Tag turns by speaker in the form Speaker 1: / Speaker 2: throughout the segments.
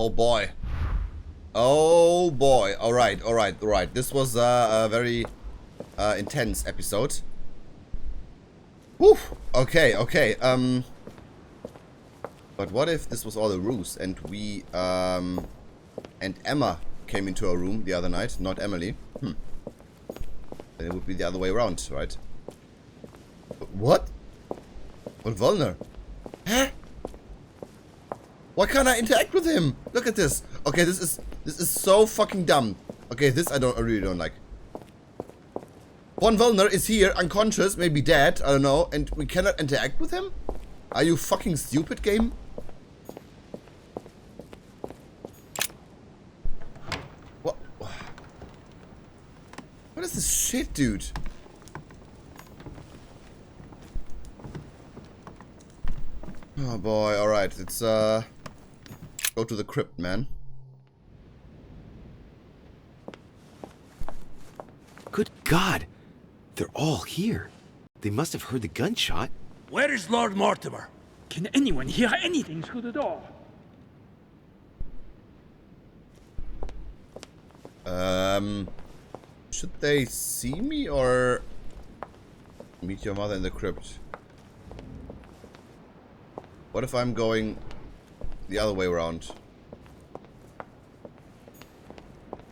Speaker 1: Oh boy. Oh boy. Alright. This was a very intense episode. Whew. Okay. But what if this was all a ruse and we, and Emma came into our room the other night, not Emily? Then it would be the other way around, right? What? What Volner? Huh? Why can't I interact with him? Look at this. Okay, this is so fucking dumb. Okay, this I really don't like. Von Volner is here, unconscious, maybe dead, I don't know, and we cannot interact with him? Are you fucking stupid, game? What? What is this shit, dude? Oh boy, alright, let's go to the crypt, man.
Speaker 2: Good God! They're all here. They must have heard the gunshot.
Speaker 3: Where is Lord Mortimer?
Speaker 4: Can anyone hear anything through the door?
Speaker 1: Should they see me or meet your mother in the crypt? What if I'm going the other way around?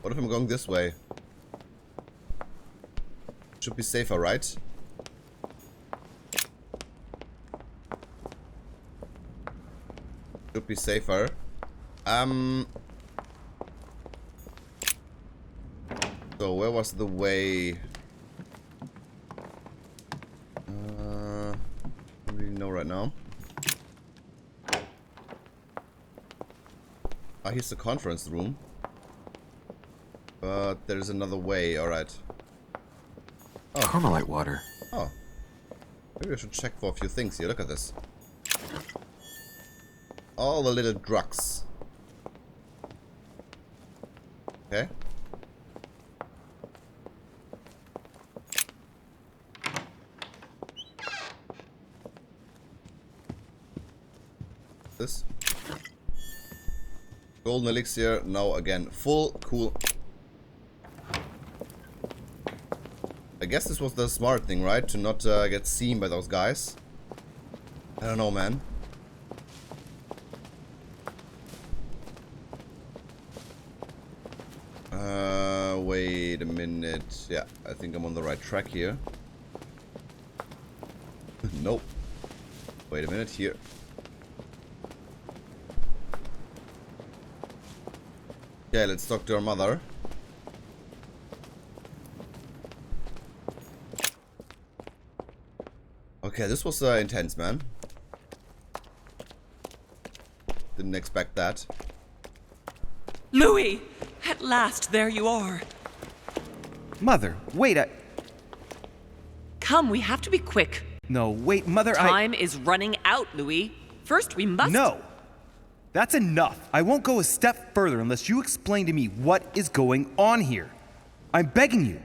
Speaker 1: What if I'm going this way? Should be safer, right? Should be safer. So where was the way? I don't really know right now. Ah, here's the conference room. But there's another way, alright. Oh.
Speaker 2: Carmelite water.
Speaker 1: Oh. Maybe I should check for a few things here. Look at this. All the little drugs. Okay. This. Golden elixir. Now again. Full. Cool. I guess this was the smart thing, right? To not get seen by those guys. I don't know, man. Wait a minute. Yeah, I think I'm on the right track here. Nope. Wait a minute, here. Okay, let's talk to our mother. Okay, this was intense, man. Didn't expect that.
Speaker 5: Louis! At last, there you are.
Speaker 6: Mother, wait,
Speaker 5: Come, we have to be quick.
Speaker 6: No, wait, Mother,
Speaker 5: Time is running out, Louis. First, we must...
Speaker 6: No! That's enough. I won't go a step further unless you explain to me what is going on here. I'm begging you.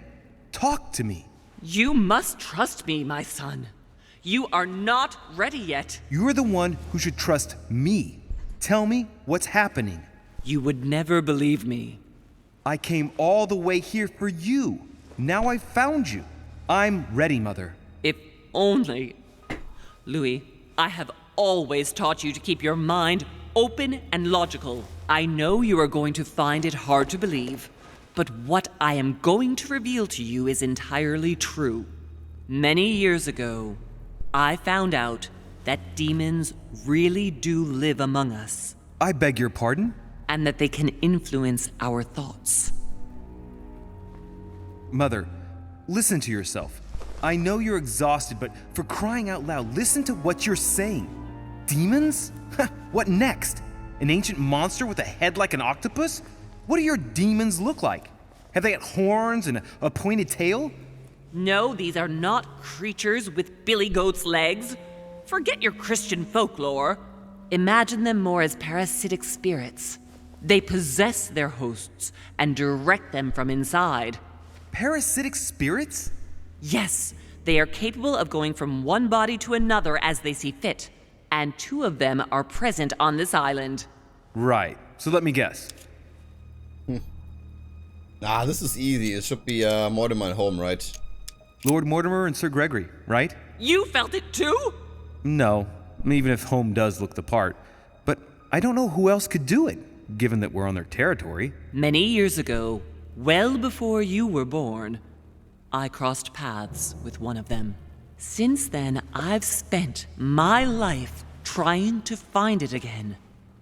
Speaker 6: Talk to me.
Speaker 5: You must trust me, my son. You are not ready yet.
Speaker 6: You are the one who should trust me. Tell me what's happening.
Speaker 5: You would never believe me.
Speaker 6: I came all the way here for you. Now I've found you. I'm ready, Mother.
Speaker 5: If only... Louis, I have always taught you to keep your mind open and logical. I know you are going to find it hard to believe, but what I am going to reveal to you is entirely true. Many years ago, I found out that demons really do live among us.
Speaker 6: I beg your pardon?
Speaker 5: And that they can influence our thoughts.
Speaker 6: Mother, listen to yourself. I know you're exhausted, but for crying out loud, listen to what you're saying. Demons? What next? An ancient monster with a head like an octopus? What do your demons look like? Have they got horns and a pointed tail?
Speaker 5: No, these are not creatures with billy goat's legs. Forget your Christian folklore. Imagine them more as parasitic spirits. They possess their hosts and direct them from inside.
Speaker 6: Parasitic spirits?
Speaker 5: Yes, they are capable of going from one body to another as they see fit. And 2 of them are present on this island.
Speaker 6: Right. so let me guess.
Speaker 1: Ah, this is easy. It should be Mortimer and Holm, right?
Speaker 6: Lord Mortimer and Sir Gregory, right?
Speaker 5: You felt it too?
Speaker 6: No, even if Holm does look the part. But I don't know who else could do it, given that we're on their territory.
Speaker 5: Many years ago, well before you were born, I crossed paths with one of them. Since then, I've spent my life trying to find it again.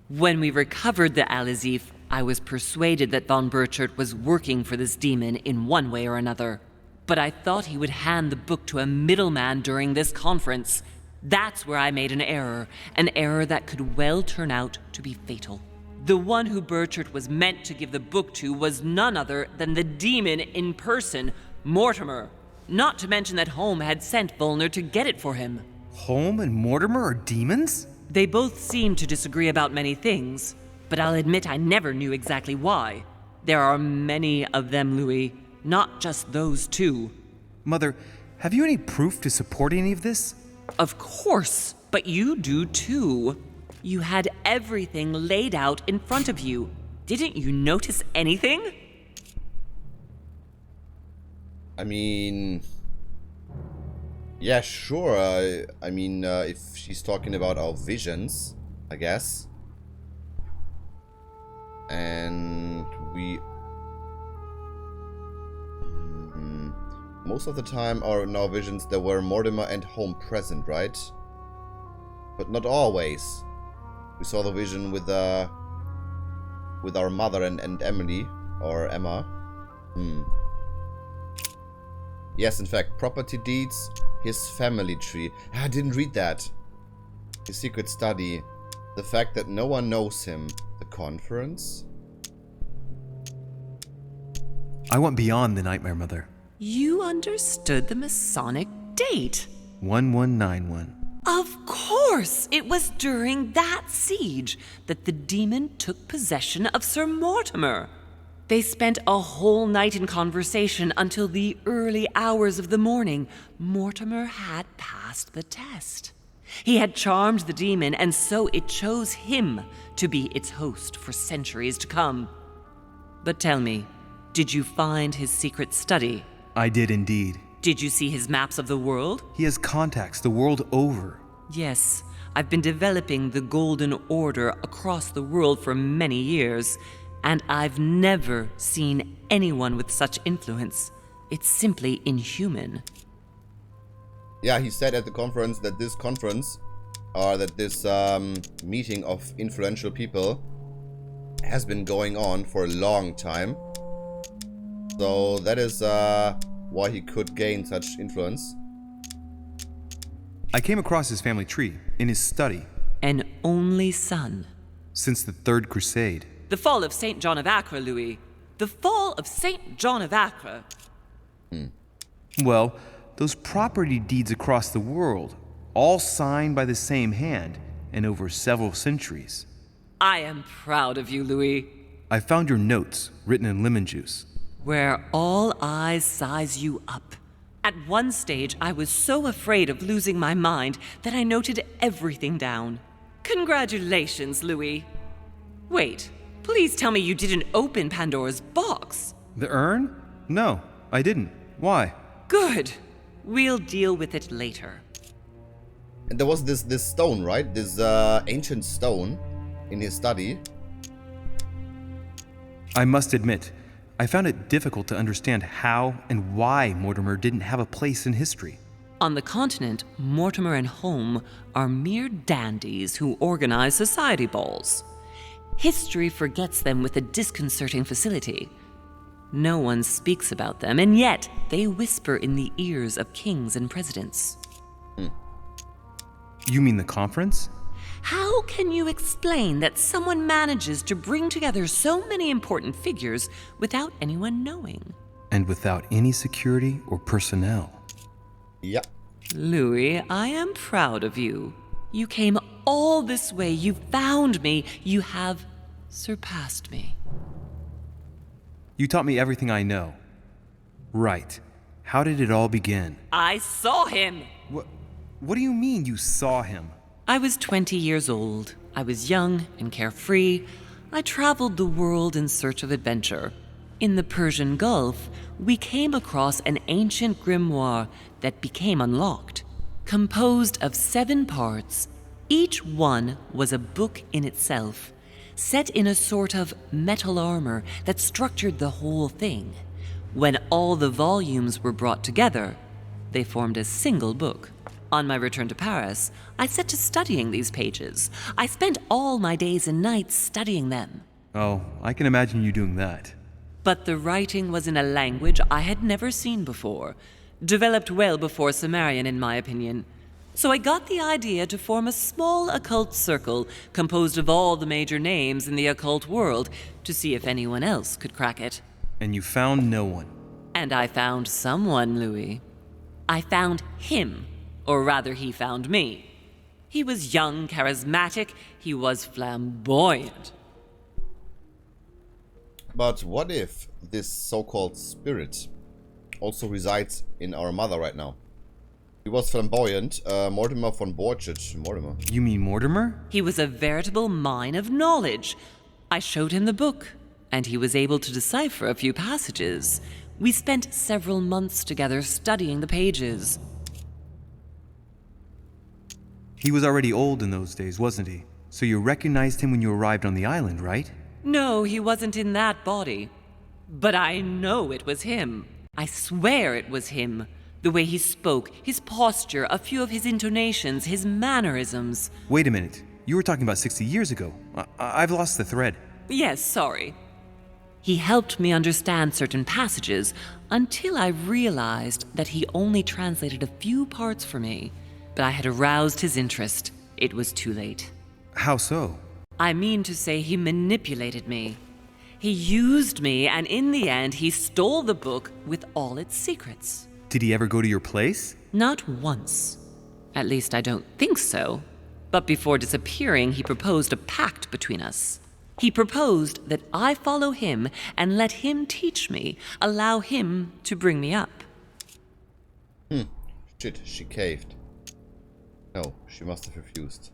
Speaker 5: When we recovered the Alizif, I was persuaded that von Burchard was working for this demon in one way or another. But I thought he would hand the book to a middleman during this conference. That's where I made an error that could well turn out to be fatal. The one who Burchard was meant to give the book to was none other than the demon in person, Mortimer. Not to mention that Holm had sent Volner to get it for him.
Speaker 6: Holm and Mortimer are demons?
Speaker 5: They both seem to disagree about many things, but I'll admit I never knew exactly why. There are many of them, Louis, not just those two.
Speaker 6: Mother, have you any proof to support any of this?
Speaker 5: Of course, but you do too. You had everything laid out in front of you. Didn't you notice anything?
Speaker 1: I mean... Yeah, sure. I mean, if she's talking about our visions, I guess. And we... Most of the time in our visions there were Mortimer and Holm present, right? But not always. We saw the vision with our mother and Emily, or Emma. Yes, in fact, property deeds, his family tree. I didn't read that. His secret study. The fact that no one knows him. The conference.
Speaker 6: I went beyond the nightmare, Mother.
Speaker 5: You understood the Masonic date.
Speaker 6: 1191.
Speaker 5: Of course! It was during that siege that the demon took possession of Sir Mortimer. They spent a whole night in conversation until the early hours of the morning. Mortimer had passed the test. He had charmed the demon, and so it chose him to be its host for centuries to come. But tell me, did you find his secret study?
Speaker 6: I did indeed.
Speaker 5: Did you see his maps of the world?
Speaker 6: He has contacts the world over.
Speaker 5: Yes, I've been developing the Golden Order across the world for many years, and I've never seen anyone with such influence. It's simply inhuman.
Speaker 1: Yeah, he said at the conference that this conference, or that this meeting of influential people has been going on for a long time. So that is why he could gain such influence.
Speaker 6: I came across his family tree in his study.
Speaker 5: An only son.
Speaker 6: Since the Third Crusade.
Speaker 5: The fall of St. John of Acre, Louis. The fall of St. John of Acre.
Speaker 6: Well, those property deeds across the world, all signed by the same hand and over several centuries.
Speaker 5: I am proud of you, Louis.
Speaker 6: I found your notes written in lemon juice.
Speaker 5: Where all eyes size you up. At one stage, I was so afraid of losing my mind that I noted everything down. Congratulations, Louis. Wait, please tell me you didn't open Pandora's box.
Speaker 6: The urn? No, I didn't. Why?
Speaker 5: Good. We'll deal with it later.
Speaker 1: And there was this stone, right? This ancient stone in his study.
Speaker 6: I must admit, I found it difficult to understand how and why Mortimer didn't have a place in history.
Speaker 5: On the continent, Mortimer and Holm are mere dandies who organize society balls. History forgets them with a disconcerting facility. No one speaks about them, and yet they whisper in the ears of kings and presidents.
Speaker 6: You mean the conference?
Speaker 5: How can you explain that someone manages to bring together so many important figures without anyone knowing?
Speaker 6: And without any security or personnel.
Speaker 1: Yeah.
Speaker 5: Louis, I am proud of you. You came all this way. You found me. You have surpassed me.
Speaker 6: You taught me everything I know. Right. How did it all begin?
Speaker 5: I saw him.
Speaker 6: What do you mean you saw him?
Speaker 5: I was 20 years old. I was young and carefree. I traveled the world in search of adventure. In the Persian Gulf, we came across an ancient grimoire that became unlocked. Composed of 7 parts, each one was a book in itself, set in a sort of metal armor that structured the whole thing. When all the volumes were brought together, they formed a single book. On my return to Paris, I set to studying these pages. I spent all my days and nights studying them.
Speaker 6: Oh, I can imagine you doing that.
Speaker 5: But the writing was in a language I had never seen before, developed well before Sumerian, in my opinion. So I got the idea to form a small occult circle composed of all the major names in the occult world to see if anyone else could crack it.
Speaker 6: And you found no one.
Speaker 5: And I found someone, Louis. I found him, or rather he found me. He was young, charismatic, he was flamboyant.
Speaker 1: But what if this so-called spirit also resides in our mother right now? He was flamboyant, Mortimer von Borchardt. Mortimer.
Speaker 6: You mean Mortimer?
Speaker 5: He was a veritable mine of knowledge. I showed him the book, and he was able to decipher a few passages. We spent several months together studying the pages.
Speaker 6: He was already old in those days, wasn't he? So you recognized him when you arrived on the island, right?
Speaker 5: No, he wasn't in that body. But I know it was him. I swear it was him. The way he spoke, his posture, a few of his intonations, his mannerisms.
Speaker 6: Wait a minute. You were talking about 60 years ago. I've lost the thread.
Speaker 5: Yes, sorry. He helped me understand certain passages until I realized that he only translated a few parts for me. But I had aroused his interest. It was too late.
Speaker 6: How so?
Speaker 5: I mean to say he manipulated me. He used me, and in the end, he stole the book with all its secrets.
Speaker 6: Did he ever go to your place?
Speaker 5: Not once. At least I don't think so. But before disappearing, he proposed a pact between us. He proposed that I follow him and let him teach me, allow him to bring me up.
Speaker 1: Shit, she caved. No, she must have refused.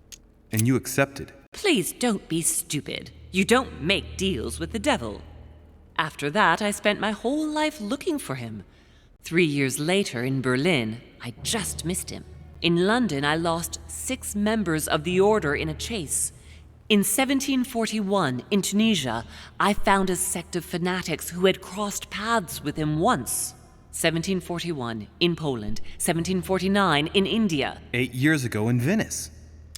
Speaker 6: And you accepted?
Speaker 5: Please don't be stupid. You don't make deals with the devil. After that, I spent my whole life looking for him. 3 years later, in Berlin, I just missed him. In London, I lost 6 members of the order in a chase. In 1741, in Tunisia, I found a sect of fanatics who had crossed paths with him once. 1741, in Poland. 1749, in India.
Speaker 6: 8 years ago in Venice.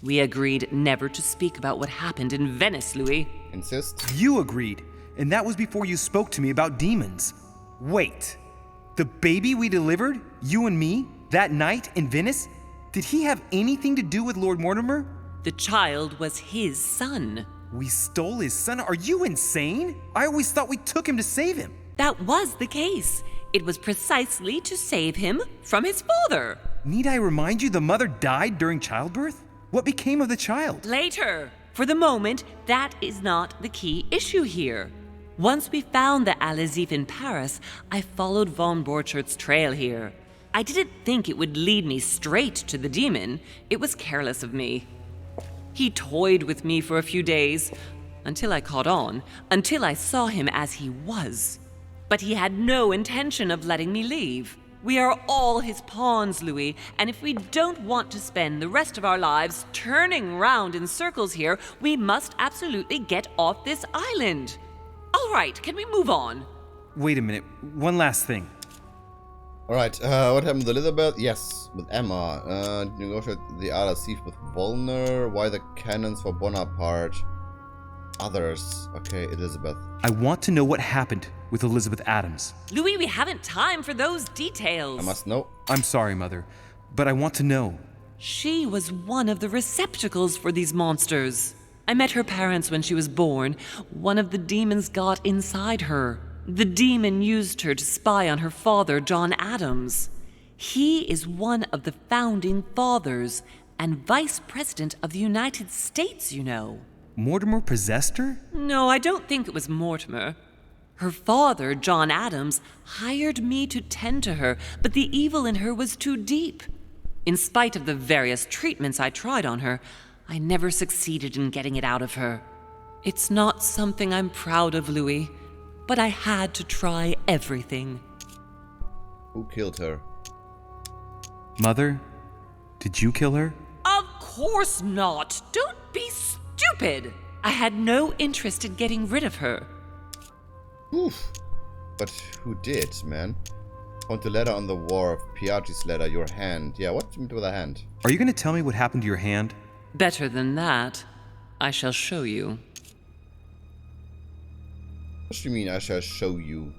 Speaker 5: We agreed never to speak about what happened in Venice, Louis.
Speaker 1: Insist?
Speaker 6: You agreed, and that was before you spoke to me about demons. Wait, the baby we delivered, you and me, that night in Venice, did he have anything to do with Lord Mortimer?
Speaker 5: The child was his son.
Speaker 6: We stole his son? Are you insane? I always thought we took him to save him.
Speaker 5: That was the case. It was precisely to save him from his father.
Speaker 6: Need I remind you the mother died during childbirth? What became of the child?
Speaker 5: Later. For the moment, that is not the key issue here. Once we found the Al-Azif in Paris, I followed von Borchardt's trail here. I didn't think it would lead me straight to the demon. It was careless of me. He toyed with me for a few days, until I caught on, until I saw him as he was. But he had no intention of letting me leave. We are all his pawns, Louis, and if we don't want to spend the rest of our lives turning round in circles here, we must absolutely get off this island. All right, can we move on?
Speaker 6: Wait a minute, one last thing.
Speaker 1: Alright, what happened with Elizabeth? Yes, with Emma. Negotiate the Al-Azif with Volner. Why the cannons for Bonaparte? Others. Okay, Elizabeth.
Speaker 6: I want to know what happened with Elizabeth Adams.
Speaker 5: Louis, we haven't time for those details.
Speaker 1: I must know.
Speaker 6: I'm sorry, Mother, but I want to know.
Speaker 5: She was one of the receptacles for these monsters. I met her parents when she was born. One of the demons got inside her. The demon used her to spy on her father, John Adams. He is one of the founding fathers and vice president of the United States, you know.
Speaker 6: Mortimer possessed her?
Speaker 5: No, I don't think it was Mortimer. Her father, John Adams, hired me to tend to her, but the evil in her was too deep. In spite of the various treatments I tried on her, I never succeeded in getting it out of her. It's not something I'm proud of, Louis, but I had to try everything.
Speaker 1: Who killed her?
Speaker 6: Mother, did you kill her?
Speaker 5: Of course not! Don't be stupid! I had no interest in getting rid of her.
Speaker 1: Oof. But who did, man? Found the letter on the wharf. Piaggi's letter, your hand. Yeah, what do you mean with a hand?
Speaker 6: Are you going to tell me what happened to your hand?
Speaker 5: Better than that, I shall show you.
Speaker 1: What do you mean I shall show you?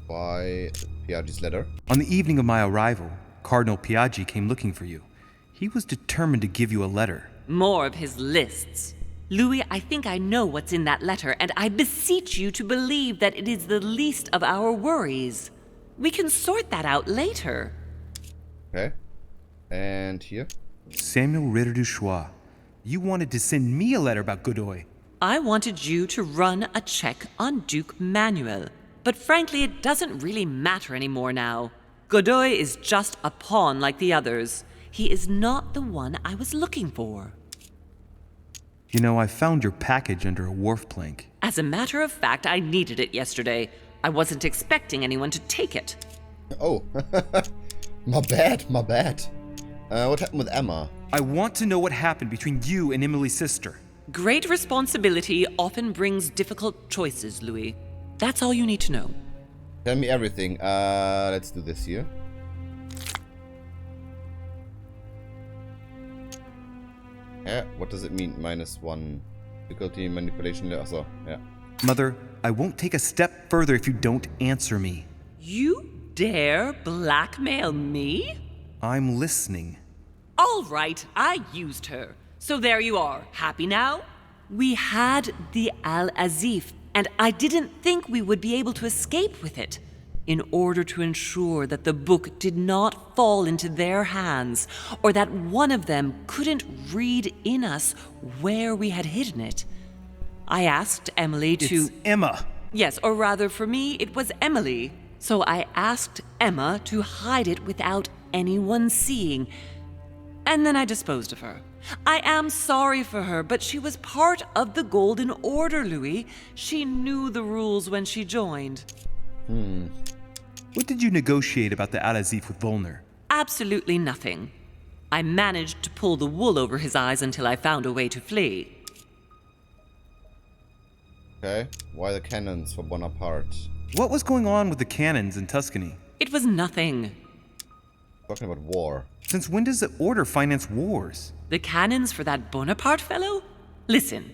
Speaker 1: By Piaggi's letter?
Speaker 6: On the evening of my arrival, Cardinal Piaggi came looking for you. He was determined to give you a letter.
Speaker 5: More of his lists. Louis, I think I know what's in that letter, and I beseech you to believe that it is the least of our worries. We can sort that out later.
Speaker 1: Okay. And here?
Speaker 6: Samuel Ritter du Choix. You wanted to send me a letter about Godoy.
Speaker 5: I wanted you to run a check on Duke Manuel. But frankly, it doesn't really matter anymore now. Godoy is just a pawn like the others. He is not the one I was looking for.
Speaker 6: You know, I found your package under a wharf plank.
Speaker 5: As a matter of fact, I needed it yesterday. I wasn't expecting anyone to take it.
Speaker 1: Oh. My bad, my bad. What happened with Emma?
Speaker 6: I want to know what happened between you and Emily's sister.
Speaker 5: Great responsibility often brings difficult choices, Louis. That's all you need to know.
Speaker 1: Tell me everything. Let's do this here. Yeah, what does it mean? -1. Difficulty manipulation. Also, yeah.
Speaker 6: Mother, I won't take a step further if you don't answer me.
Speaker 5: You dare blackmail me?
Speaker 6: I'm listening.
Speaker 5: All right, I used her. So there you are. Happy now? We had the Al-Azif, and I didn't think we would be able to escape with it. In order to ensure that the book did not fall into their hands, or that one of them couldn't read in us where we had hidden it, I asked Emily to...
Speaker 6: It's Emma.
Speaker 5: Yes, or rather for me, it was Emily. So I asked Emma to hide it without anyone seeing, and then I disposed of her. I am sorry for her, but she was part of the Golden Order, Louis. She knew the rules when she joined.
Speaker 6: What did you negotiate about the Al-Azif with Volner?
Speaker 5: Absolutely nothing. I managed to pull the wool over his eyes until I found a way to flee.
Speaker 1: Okay. Why the cannons for Bonaparte?
Speaker 6: What was going on with the cannons in Tuscany?
Speaker 5: It was nothing.
Speaker 1: Talking about war.
Speaker 6: Since when does the Order finance wars?
Speaker 5: The cannons for that Bonaparte fellow? Listen,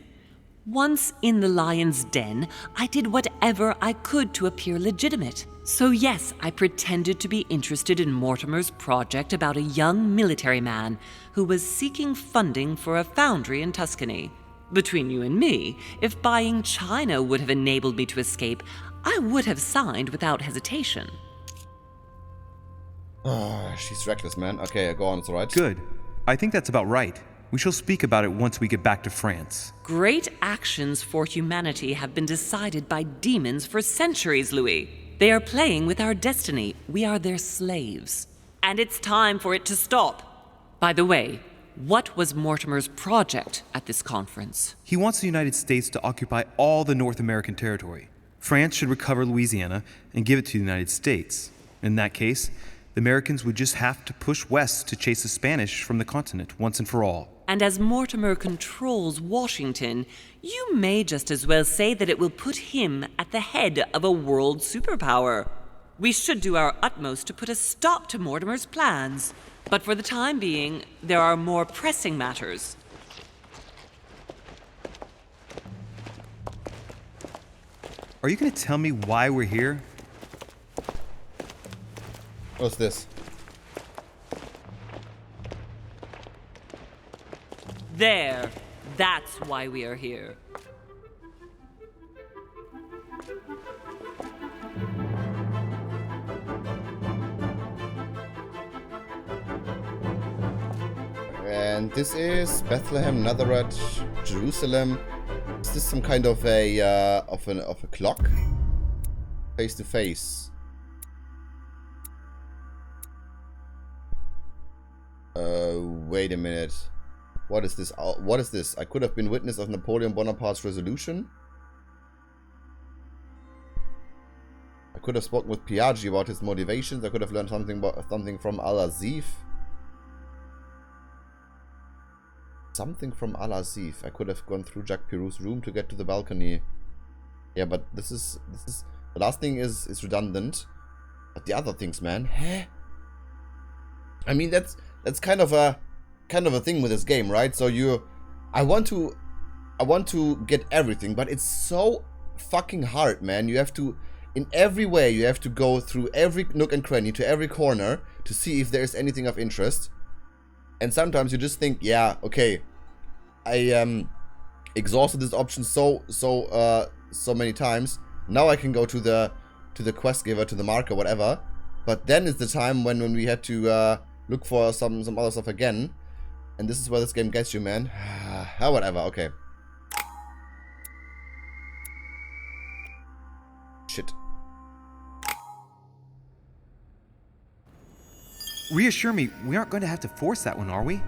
Speaker 5: once in the lion's den, I did whatever I could to appear legitimate. So yes, I pretended to be interested in Mortimer's project about a young military man who was seeking funding for a foundry in Tuscany. Between you and me, if buying China would have enabled me to escape, I would have signed without hesitation.
Speaker 1: She's reckless, man. Okay, go on, it's alright.
Speaker 6: Good. I think that's about right. We shall speak about it once we get back to France.
Speaker 5: Great actions for humanity have been decided by demons for centuries, Louis. They are playing with our destiny. We are their slaves. And it's time for it to stop. By the way, what was Mortimer's project at this conference?
Speaker 6: He wants the United States to occupy all the North American territory. France should recover Louisiana and give it to the United States. In that case, the Americans would just have to push west to chase the Spanish from the continent once and for all.
Speaker 5: And as Mortimer controls Washington, you may just as well say that it will put him at the head of a world superpower. We should do our utmost to put a stop to Mortimer's plans. But for the time being, there are more pressing matters.
Speaker 6: Are you going to tell me why we're here?
Speaker 1: What's this?
Speaker 5: There. That's why we are here.
Speaker 1: And this is Bethlehem, Nazareth, Jerusalem. Is this some kind of a clock? Face to face. Wait a minute. What is this? What is this? I could have been witness of Napoleon Bonaparte's resolution. I could have spoken with Piaggi about his motivations. I could have learned something from Al-Azif. Something from Al-Azif. I could have gone through Jacques Pirou's room to get to the balcony. Yeah, but this is the last thing is redundant. But the other things, man, huh? I mean, that's kind of a thing with this game, right? So I want to get everything, but it's so fucking hard, man. You have to, in every way, you have to go through every nook and cranny to every corner to see if there's anything of interest. And sometimes you just think, yeah, okay, I exhausted this option so many times. Now I can go to the quest giver, to the marker, whatever. But then is the time when we had to look for some other stuff again. And this is where this game gets you, man. Whatever, okay. Shit.
Speaker 6: Reassure me, we aren't going to have to force that one, are we?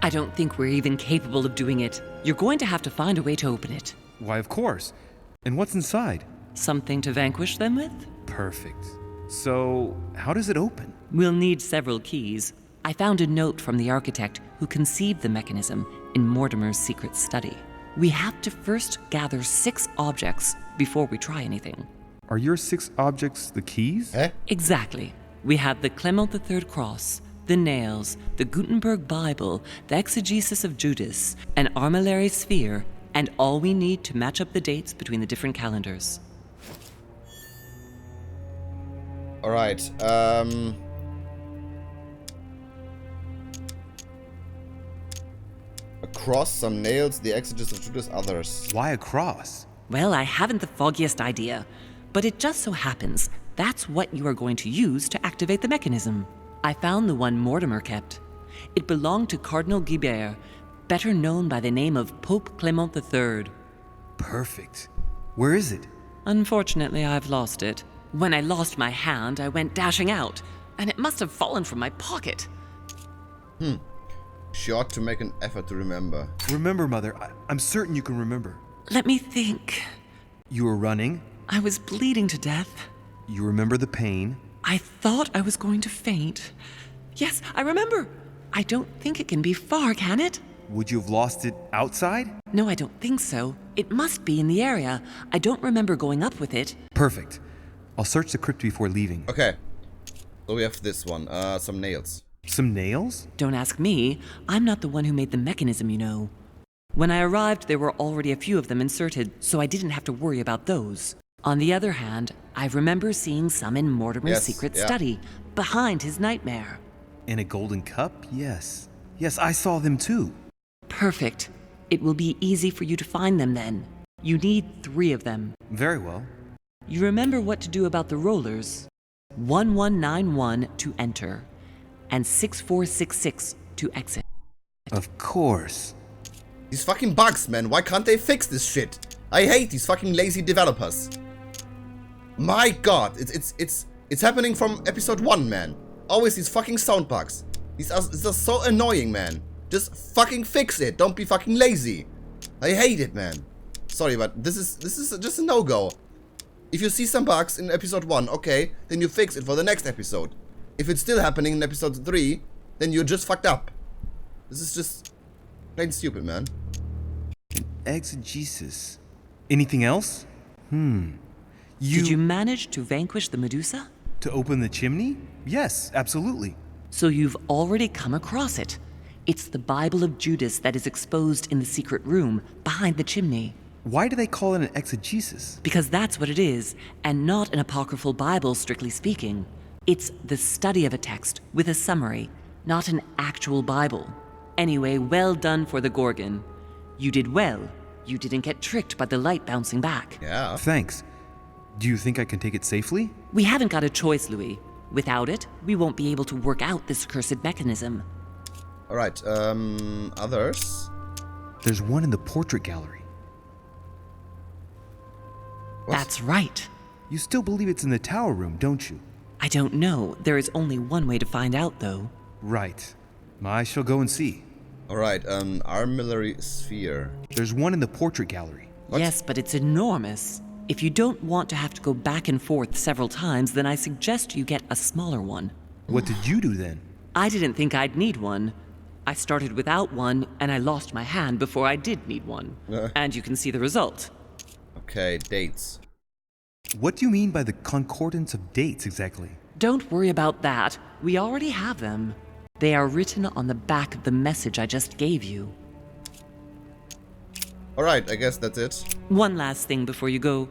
Speaker 5: I don't think we're even capable of doing it. You're going to have to find a way to open it.
Speaker 6: Why, of course. And what's inside?
Speaker 5: Something to vanquish them with?
Speaker 6: Perfect. So, how does it open?
Speaker 5: We'll need several keys. I found a note from the architect who conceived the mechanism in Mortimer's secret study. We have to first gather 6 objects before we try anything.
Speaker 6: Are your 6 objects the keys?
Speaker 1: Eh?
Speaker 5: Exactly. We have the Clement III cross, the nails, the Gutenberg Bible, the exegesis of Judas, an armillary sphere, and all we need to match up the dates between the different calendars.
Speaker 1: Alright, a cross, some nails, the exegesis of Judas, others.
Speaker 6: Why a cross?
Speaker 5: Well, I haven't the foggiest idea, but it just so happens that's what you are going to use to activate the mechanism. I found the one Mortimer kept. It belonged to Cardinal Guibert, better known by the name of Pope Clement III.
Speaker 6: Perfect. Where is it?
Speaker 5: Unfortunately, I've lost it. When I lost my hand, I went dashing out, and it must have fallen from my pocket.
Speaker 1: She ought to make an effort to remember.
Speaker 6: Remember, Mother. I'm certain you can remember.
Speaker 5: Let me think.
Speaker 6: You were running.
Speaker 5: I was bleeding to death.
Speaker 6: You remember the pain.
Speaker 5: I thought I was going to faint. Yes, I remember. I don't think it can be far, can it?
Speaker 6: Would you have lost it outside?
Speaker 5: No, I don't think so. It must be in the area. I don't remember going up with it.
Speaker 6: Perfect. I'll search the crypt before leaving.
Speaker 1: Okay. So we have this one, some nails.
Speaker 6: Some nails?
Speaker 5: Don't ask me. I'm not the one who made the mechanism, you know. When I arrived, there were already a few of them inserted, so I didn't have to worry about those. On the other hand, I remember seeing some in Mortimer's secret study, behind his nightmare.
Speaker 6: In a golden cup? Yes. Yes, I saw them too.
Speaker 5: Perfect. It will be easy for you to find them then. You need 3 of them.
Speaker 6: Very well.
Speaker 5: You remember what to do about the rollers. 1191 to enter, and 6466 to exit.
Speaker 6: Of course.
Speaker 1: These fucking bugs, man. Why can't they fix this shit? I hate these fucking lazy developers. My god, it's happening from episode 1, man. Always these fucking sound bugs. These are so annoying, man. Just fucking fix it. Don't be fucking lazy. I hate it, man. Sorry, but this is just a no-go. If you see some bugs in episode 1, okay, then you fix it for the next episode. If it's still happening in episode 3, then you're just fucked up. This is just plain stupid, man.
Speaker 6: Exegesis. Anything else?
Speaker 5: Did you manage to vanquish the Medusa?
Speaker 6: To open the chimney? Yes, absolutely.
Speaker 5: So you've already come across it. It's the Bible of Judas that is exposed in the secret room behind the chimney.
Speaker 6: Why do they call it an exegesis?
Speaker 5: Because that's what it is, and not an apocryphal Bible, strictly speaking. It's the study of a text with a summary, not an actual Bible. Anyway, well done for the Gorgon. You did well. You didn't get tricked by the light bouncing back.
Speaker 1: Yeah.
Speaker 6: Thanks. Do you think I can take it safely?
Speaker 5: We haven't got a choice, Louis. Without it, we won't be able to work out this cursed mechanism.
Speaker 1: Alright, others?
Speaker 6: There's one in the portrait gallery.
Speaker 1: What?
Speaker 5: That's right.
Speaker 6: You still believe it's in the tower room, don't you?
Speaker 5: I don't know. There is only one way to find out, though.
Speaker 6: Right. I shall go and see.
Speaker 1: Alright, armillary sphere.
Speaker 6: There's one in the portrait gallery.
Speaker 1: What?
Speaker 5: Yes, but it's enormous. If you don't want to have to go back and forth several times, then I suggest you get a smaller one.
Speaker 6: What did you do then?
Speaker 5: I didn't think I'd need one. I started without one, and I lost my hand before I did need one. And you can see the result.
Speaker 1: Okay, dates.
Speaker 6: What do you mean by the concordance of dates exactly?
Speaker 5: Don't worry about that. We already have them. They are written on the back of the message I just gave you.
Speaker 1: Alright, I guess that's it.
Speaker 5: One last thing before you go.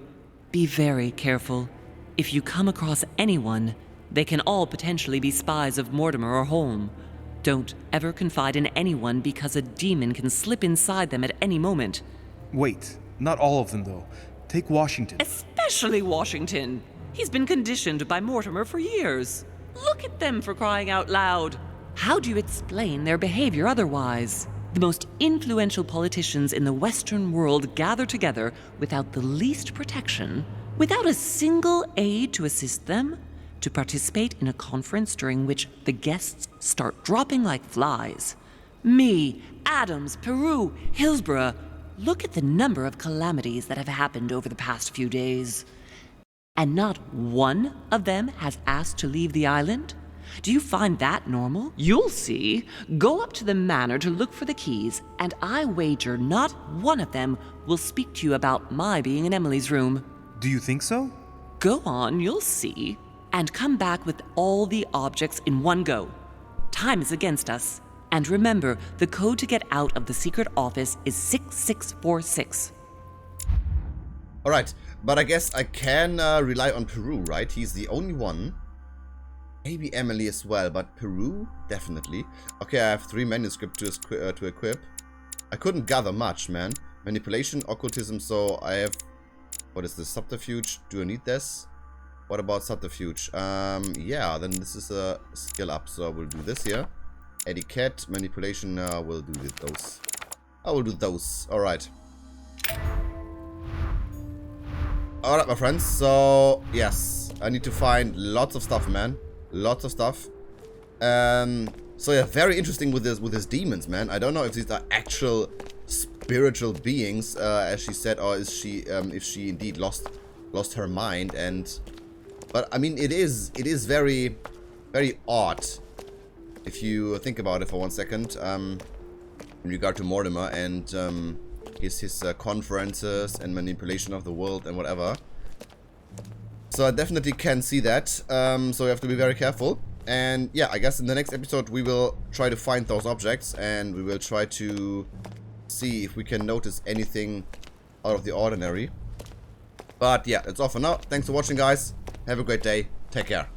Speaker 5: Be very careful. If you come across anyone, they can all potentially be spies of Mortimer or Holm. Don't ever confide in anyone because a demon can slip inside them at any moment.
Speaker 6: Wait, not all of them though. Take Washington.
Speaker 5: Especially Washington. He's been conditioned by Mortimer for years. Look at them, for crying out loud. How do you explain their behavior otherwise? The most influential politicians in the Western world gather together without the least protection, without a single aid to assist them, to participate in a conference during which the guests start dropping like flies. Me, Adams, Peru, Hillsborough. Look at the number of calamities that have happened over the past few days. And not one of them has asked to leave the island? Do you find that normal? You'll see. Go up to the manor to look for the keys, and I wager not one of them will speak to you about my being in Emily's room.
Speaker 6: Do you think so?
Speaker 5: Go on, you'll see. And come back with all the objects in one go. Time is against us. And remember, the code to get out of the secret office is 6646.
Speaker 1: Alright, but I guess I can rely on Peru, right? He's the only one. Maybe Emily as well, but Peru? Definitely. Okay, I have 3 manuscripts to equip. I couldn't gather much, man. Manipulation, occultism, so I have... What is this? Subterfuge? Do I need this? What about subterfuge? Yeah, then this is a skill up, so we'll do this here. Etiquette, manipulation, we'll do those. I will do those. Alright. Alright, my friends, so yes, I need to find lots of stuff, man. Lots of stuff. So yeah, very interesting with this demons, man. I don't know if these are actual spiritual beings, as she said, or is she if she indeed lost her mind. But I mean, it is very, very odd if you think about it for 1 second, in regard to Mortimer and his conferences and manipulation of the world and whatever. So I definitely can see that. So we have to be very careful. And yeah, I guess in the next episode we will try to find those objects, and we will try to see if we can notice anything out of the ordinary. But yeah, that's all for now. Thanks for watching, guys. Have a great day. Take care.